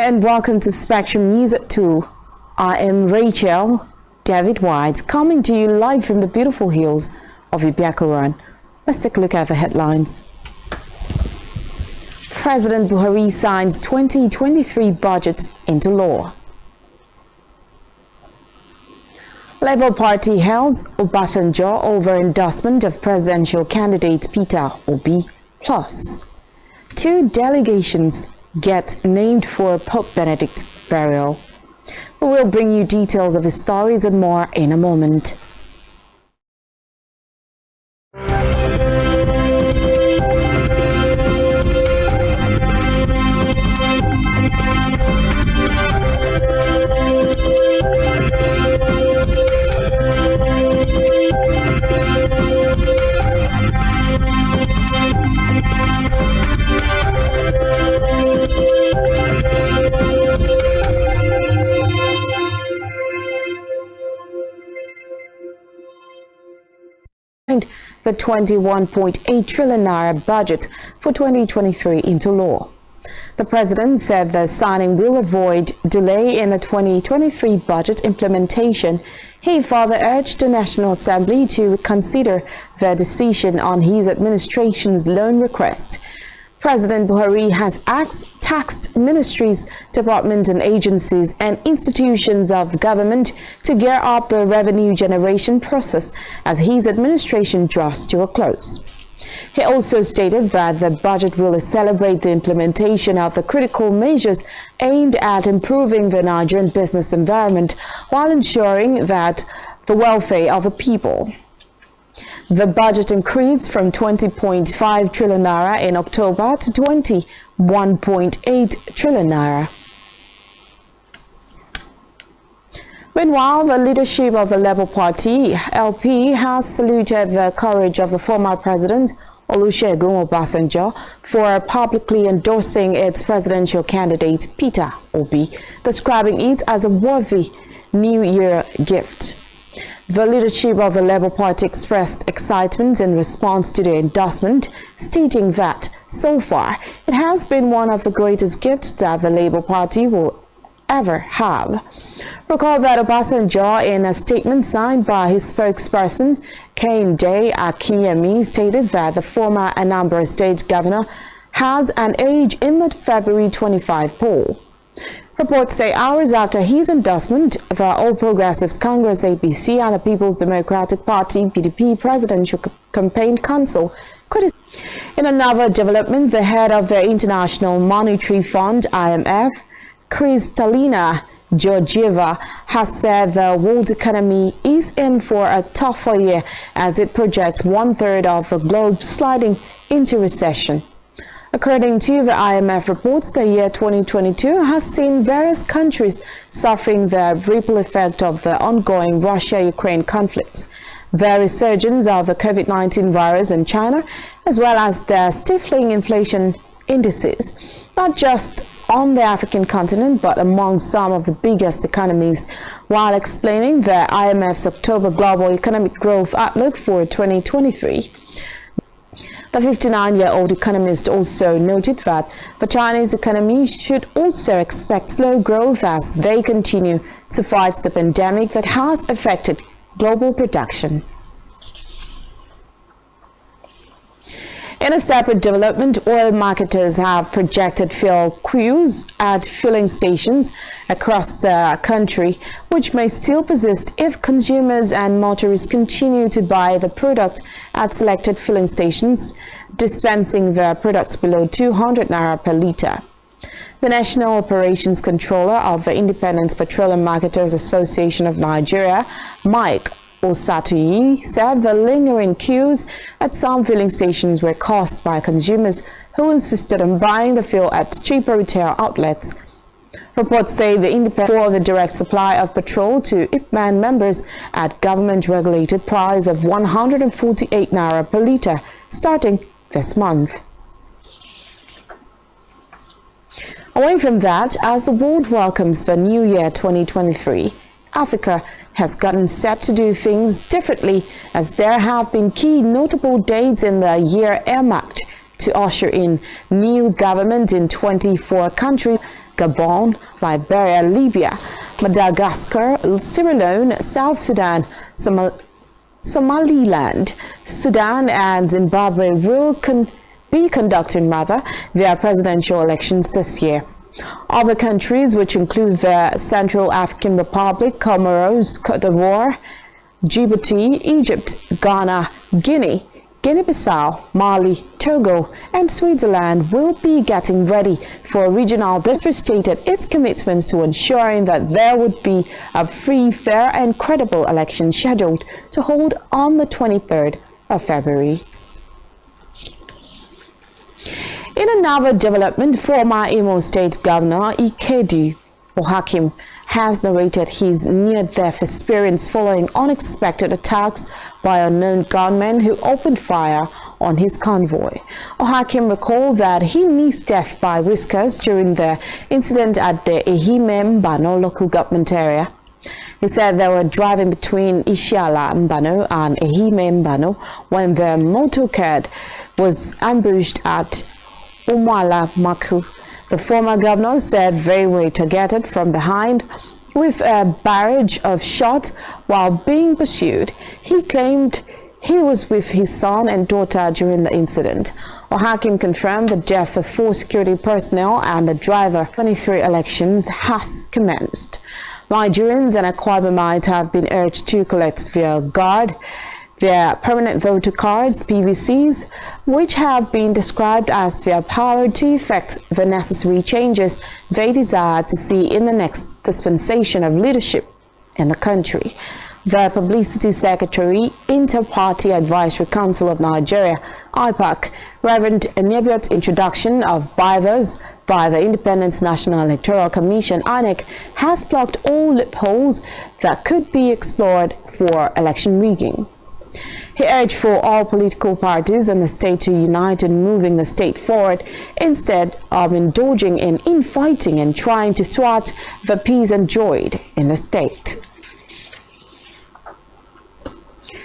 and welcome to Spectrum News at 2. I am Rachel David White, coming to you live from the beautiful hills of Ibiakoran. Let's take a look at the headlines. President Buhari signs 2023 budget into law. Labour Party hails Obasanjo over endorsement of presidential candidate Peter Obi. Plus, 2 delegations get named for Pope Benedict burial. We will bring you details of his stories and more in a moment. The 21.8 trillion naira budget for 2023 into law. The president said the signing will avoid delay in the 2023 budget implementation. He further urged the National Assembly to consider their decision on his administration's loan request. President Buhari has tasked ministries, departments and agencies and institutions of government to gear up the revenue generation process as his administration draws to a close. He also stated that the budget will celebrate the implementation of the critical measures aimed at improving the Nigerian business environment while ensuring that the welfare of the people. The budget increased from 20.5 trillion naira in October to 21.8 trillion naira. Meanwhile, the leadership of the Labour Party, LP, has saluted the courage of the former president, Olusegun Obasanjo, for publicly endorsing its presidential candidate, Peter Obi, describing it as a worthy New Year gift. The leadership of the Labour Party expressed excitement in response to the endorsement, stating that, so far, it has been one of the greatest gifts that the Labour Party will ever have. Recall that Obasanjo, in a statement signed by his spokesperson, Kehinde Akinyemi, stated that the former Anambra State governor has an age in the February 25 poll. Reports say hours after his endorsement, the All Progressives Congress APC and the People's Democratic Party PDP Presidential Campaign Council criticized. In another development, the head of the International Monetary Fund IMF, Kristalina Georgieva, has said the world economy is in for a tougher year as it projects 1/3 of the globe sliding into recession. According to the IMF reports, the year 2022 has seen various countries suffering the ripple effect of the ongoing Russia-Ukraine conflict, the resurgence of the COVID-19 virus in China, as well as the stifling inflation indices, not just on the African continent, but among some of the biggest economies. While explaining the IMF's October global economic growth outlook for 2023, the 59-year-old economist also noted that the Chinese economy should also expect slow growth as they continue to fight the pandemic that has affected global production. In a separate development, oil marketers have projected fuel queues at filling stations across the country, which may still persist if consumers and motorists continue to buy the product at selected filling stations, dispensing the products below 200 naira per litre. The National Operations Controller of the Independent Petroleum Marketers Association of Nigeria, Mike Osatuyi, said the lingering queues at some filling stations were caused by consumers who insisted on buying the fuel at cheaper retail outlets. Reports say the independent for the direct supply of petrol to IPMAN members at government-regulated price of 148 naira per litre starting this month. Away from that, as the world welcomes the new year 2023, Africa has gotten set to do things differently as there have been key notable dates in the year earmarked to usher in new government in 24 countries. Gabon, Liberia, Libya, Madagascar, Sierra Leone, South Sudan, Somaliland, Sudan, and Zimbabwe will be conducting their presidential elections this year. Other countries, which include the Central African Republic, Comoros, Cote d'Ivoire, Djibouti, Egypt, Ghana, Guinea, Guinea-Bissau, Mali, Togo, and Switzerland will be getting ready for regional districts, stated its commitments to ensuring that there would be a free, fair, and credible election scheduled to hold on the 23rd of February. In another development, former Imo State Governor Ikedu Ohakim has narrated his near-death experience following unexpected attacks by unknown gunmen who opened fire on his convoy. Ohakim recalled that he missed death by whiskers during the incident at the Ehime Mbano local government area. He said they were driving between Ishiala Mbano and Ehime Mbano when the motorcade was ambushed at Umwala Maku. The former governor said they were targeted from behind with a barrage of shots while being pursued. He claimed he was with his son and daughter during the incident. Ohakim confirmed the death of 4 security personnel and the driver. 23 elections has commenced. Nigerians and Akwa Ibom have been urged to collect their permanent voter cards, PVCs, which have been described as their power to effect the necessary changes they desire to see in the next dispensation of leadership in the country. The Publicity Secretary, Inter-Party Advisory Council of Nigeria, IPAC, Reverend Enebiot's introduction of bivers by the Independent National Electoral Commission, INEC, has blocked all loopholes that could be explored for election rigging. He urged for all political parties in the state to unite in moving the state forward instead of indulging in infighting and trying to thwart the peace enjoyed in the state.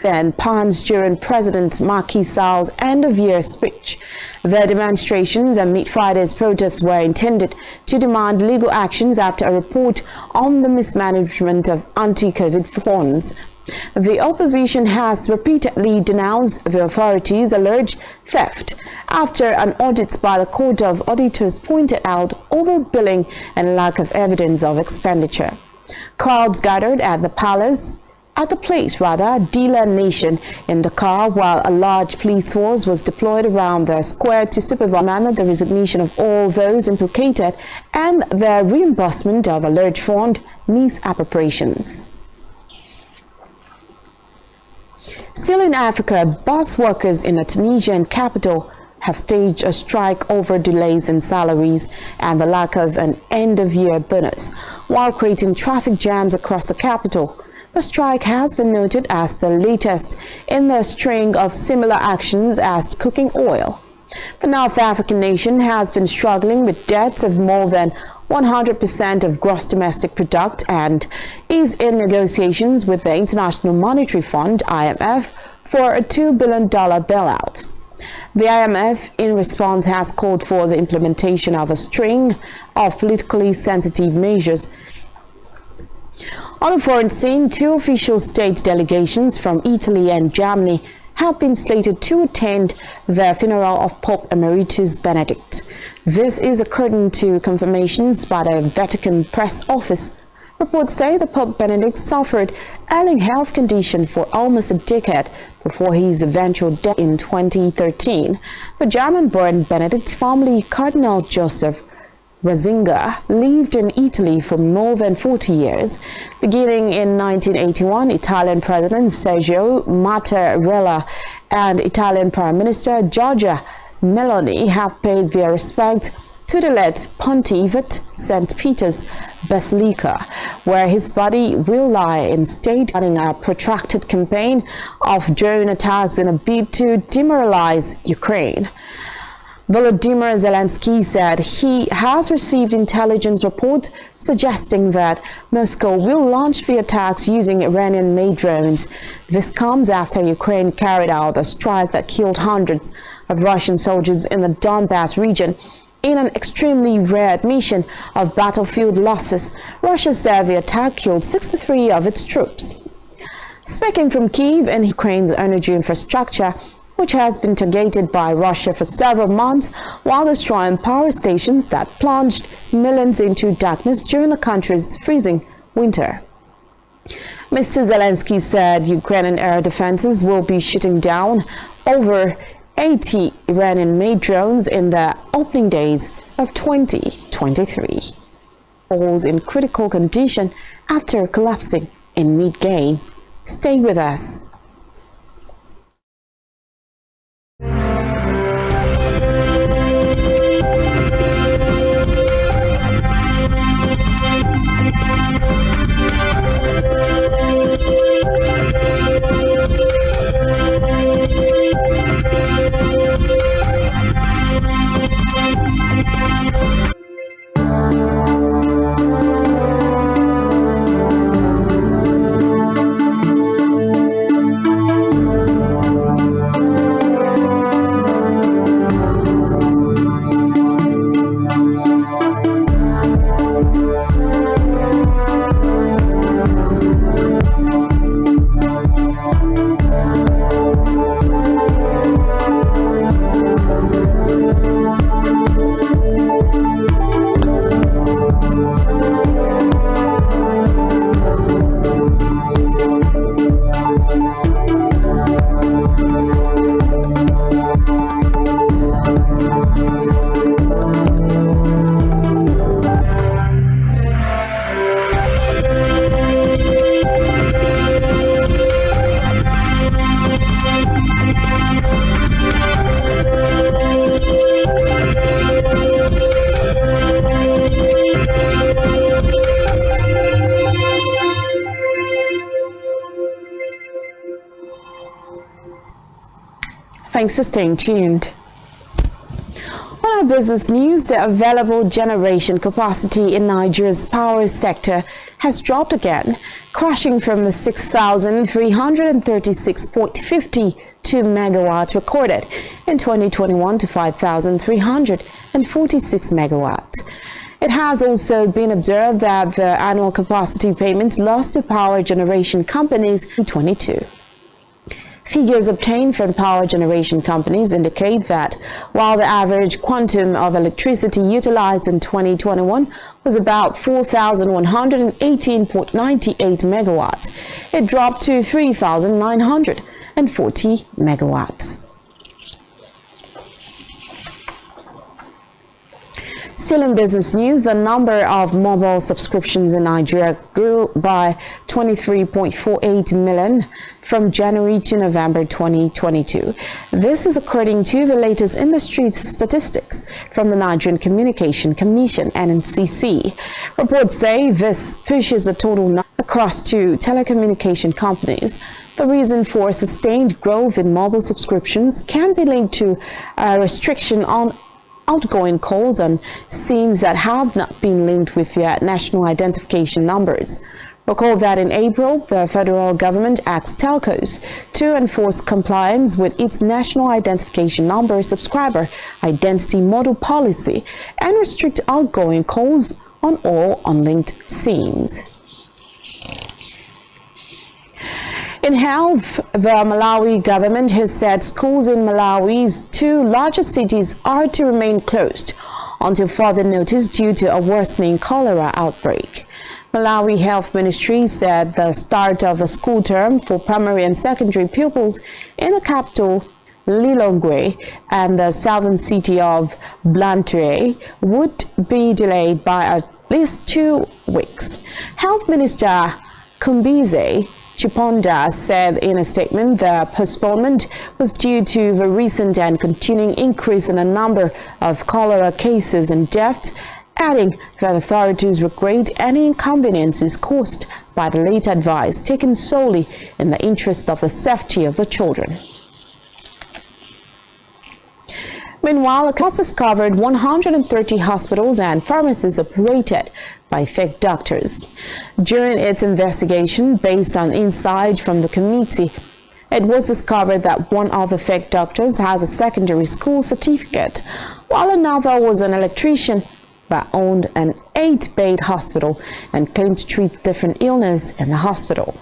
Then pans during President Macky Sall's end-of-year speech. The demonstrations and Meet Friday's protests were intended to demand legal actions after a report on the mismanagement of anti-COVID funds. The opposition has repeatedly denounced the authorities' alleged theft after an audit by the Court of Auditors pointed out overbilling and lack of evidence of expenditure. Crowds gathered at the Dealer Nation in Dakar, while a large police force was deployed around the square to supervise the resignation of all those implicated and the reimbursement of alleged fund misappropriations. Still in Africa, bus workers in the Tunisian capital have staged a strike over delays in salaries and the lack of an end-of-year bonus, while creating traffic jams across the capital. The strike has been noted as the latest in the string of similar actions as cooking oil. The North African nation has been struggling with debts of more than 100% of gross domestic product and is in negotiations with the International Monetary Fund, IMF, for a $2 billion bailout. The IMF, in response, has called for the implementation of a string of politically sensitive measures. On the foreign scene, 2 official state delegations from Italy and Germany have been slated to attend the funeral of Pope Emeritus Benedict. This is according to confirmations by the Vatican press office. Reports say the Pope Benedict suffered ailing health condition for almost a decade before his eventual death in 2013. The German-born Benedict, formerly Cardinal Joseph Ratzinger, lived in Italy for more than 40 years. Beginning in 1981, Italian President Sergio Mattarella and Italian Prime Minister Giorgia Meloni have paid their respects to the late Pontiff at St. Peter's Basilica, where his body will lie in state, running a protracted campaign of drone attacks in a bid to demoralize Ukraine. Volodymyr Zelensky said he has received intelligence reports suggesting that Moscow will launch the attacks using Iranian-made drones. This comes after Ukraine carried out a strike that killed hundreds of Russian soldiers in the Donbass region In an extremely rare admission of battlefield losses, Russia said the attack killed 63 of its troops. Speaking from Kyiv and Ukraine's energy infrastructure, which has been targeted by Russia for several months while destroying power stations that plunged millions into darkness during the country's freezing winter. Mr. Zelensky said Ukrainian air defenses will be shooting down over 80 Iranian-made drones in the opening days of 2023. Falls in critical condition after collapsing in mid-game. Stay with us. Thanks for staying tuned. On our business news, the available generation capacity in Nigeria's power sector has dropped again, crashing from the 6,336.52 megawatts recorded in 2021 to 5,346 megawatts. It has also been observed that the annual capacity payments lost to power generation companies in 2022. Figures obtained from power generation companies indicate that while the average quantum of electricity utilized in 2021 was about 4,118.98 megawatts, it dropped to 3,940 megawatts. Still in business news, the number of mobile subscriptions in Nigeria grew by 23.48 million from January to November 2022. This is according to the latest industry statistics from the Nigerian Communication Commission, NCC. Reports say this pushes the total number across two telecommunication companies. The reason for sustained growth in mobile subscriptions can be linked to a restriction on outgoing calls on SIMs that have not been linked with their national identification numbers. Recall that in April, the federal government asked telcos to enforce compliance with its national identification number subscriber identity model policy and restrict outgoing calls on all unlinked SIMs. In health, the Malawi government has said schools in Malawi's two largest cities are to remain closed until further notice due to a worsening cholera outbreak. Malawi Health Ministry said the start of the school term for primary and secondary pupils in the capital, Lilongwe, and the southern city of Blantyre would be delayed by at least 2 weeks. Health Minister Kumbize Chiponda said in a statement the postponement was due to the recent and continuing increase in the number of cholera cases and deaths, adding that authorities regret any inconveniences caused by the late advice taken solely in the interest of the safety of the children. Meanwhile, the case discovered 130 hospitals and pharmacies operated by fake doctors. During its investigation, based on insight from the committee, It was discovered that one of the fake doctors has a secondary school certificate, while another was an electrician but owned an 8-bed hospital and claimed to treat different illness in the hospital.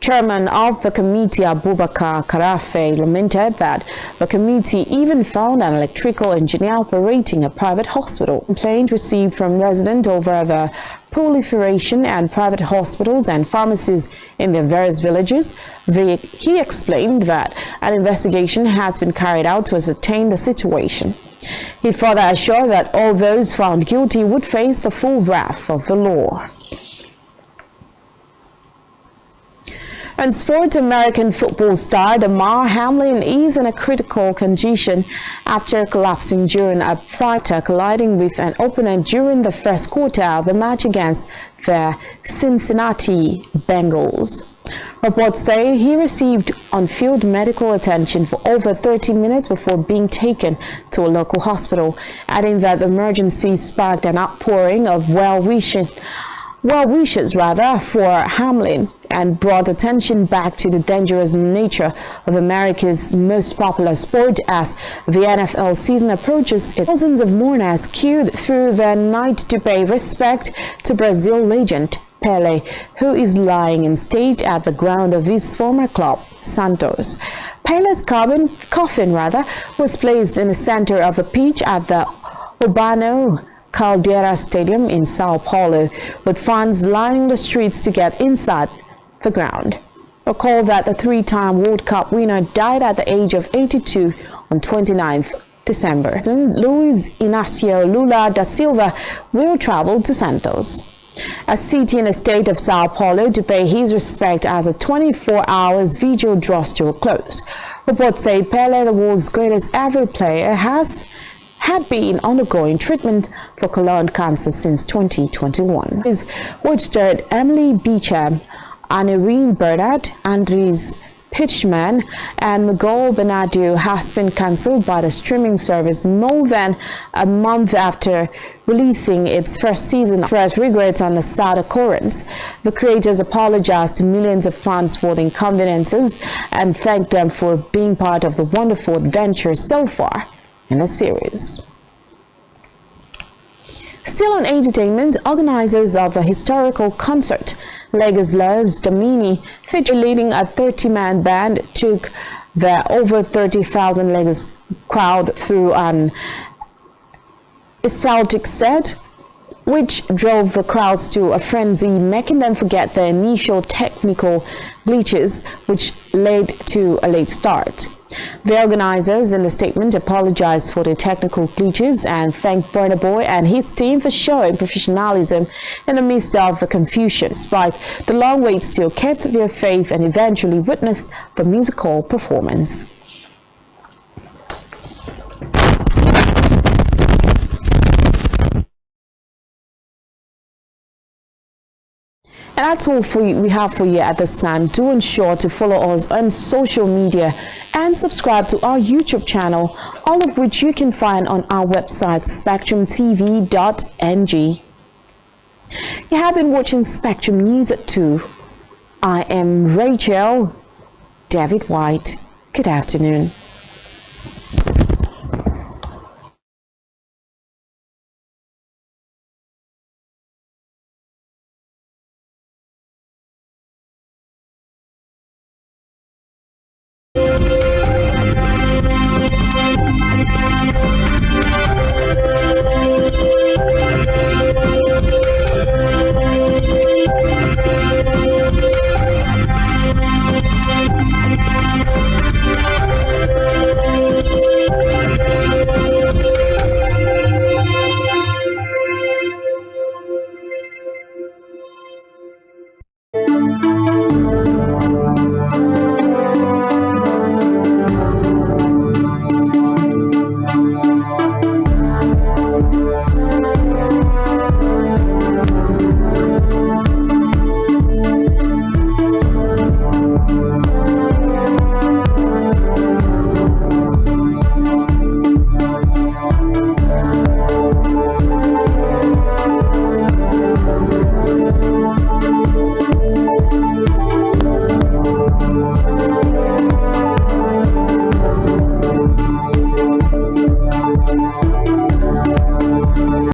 Chairman of the committee, Abubakar Karafe, lamented that the committee even found an electrical engineer operating a private hospital. Complaint received from residents over the proliferation and private hospitals and pharmacies in their various villages. He explained that an investigation has been carried out to ascertain the situation. He further assured that all those found guilty would face the full wrath of the law. And sport, American football star Damar Hamlin is in a critical condition after collapsing during a fighter colliding with an opponent during the first quarter of the match against the Cincinnati Bengals. Reports say he received on-field medical attention for over 30 minutes before being taken to a local hospital, adding that the emergency sparked an outpouring of well wishes for Hamlin and brought attention back to the dangerous nature of America's most popular sport as the NFL season approaches. Thousands of mourners queued through the night to pay respect to Brazil legend Pelé, who is lying in state at the ground of his former club, Santos. Pelé's coffin was placed in the center of the pitch at the Urbano Caldeira Stadium in Sao Paulo, with fans lining the streets to get inside the ground. Recall that the three-time World Cup winner died at the age of 82 on 29th December. President Luiz Inácio Lula da Silva will travel to Santos, a city in the state of Sao Paulo, to pay his respect as a 24-hour vigil draws to a close. Reports say Pelé, the world's greatest ever player, had been undergoing treatment for colon cancer since 2021. Which starred Emily Beecham, Anirene Bernard, Andres Pitchman, and Miguel Bernardo has been cancelled by the streaming service more than a month after releasing its first season. Expressed regrets on the sad occurrence. The creators apologized to millions of fans for the inconveniences and thanked them for being part of the wonderful adventure so far in the series. Still on entertainment, organizers of the historical concert Lagos Loves Damini, featuring a 30-man band, took the over 30,000 Lagos crowd through an Celtic set, which drove the crowds to a frenzy, making them forget the initial technical glitches which led to a late start. The organizers in the statement apologized for the technical glitches and thanked Burna Boy and his team for showing professionalism in the midst of the confusion. Despite the long wait, still kept their faith and eventually witnessed the musical performance. And that's all we have for you at this time. Do ensure to follow us on social media and subscribe to our YouTube channel, all of which you can find on our website, spectrumtv.ng. You have been watching Spectrum News at 2. I am Rachel David White. Good afternoon.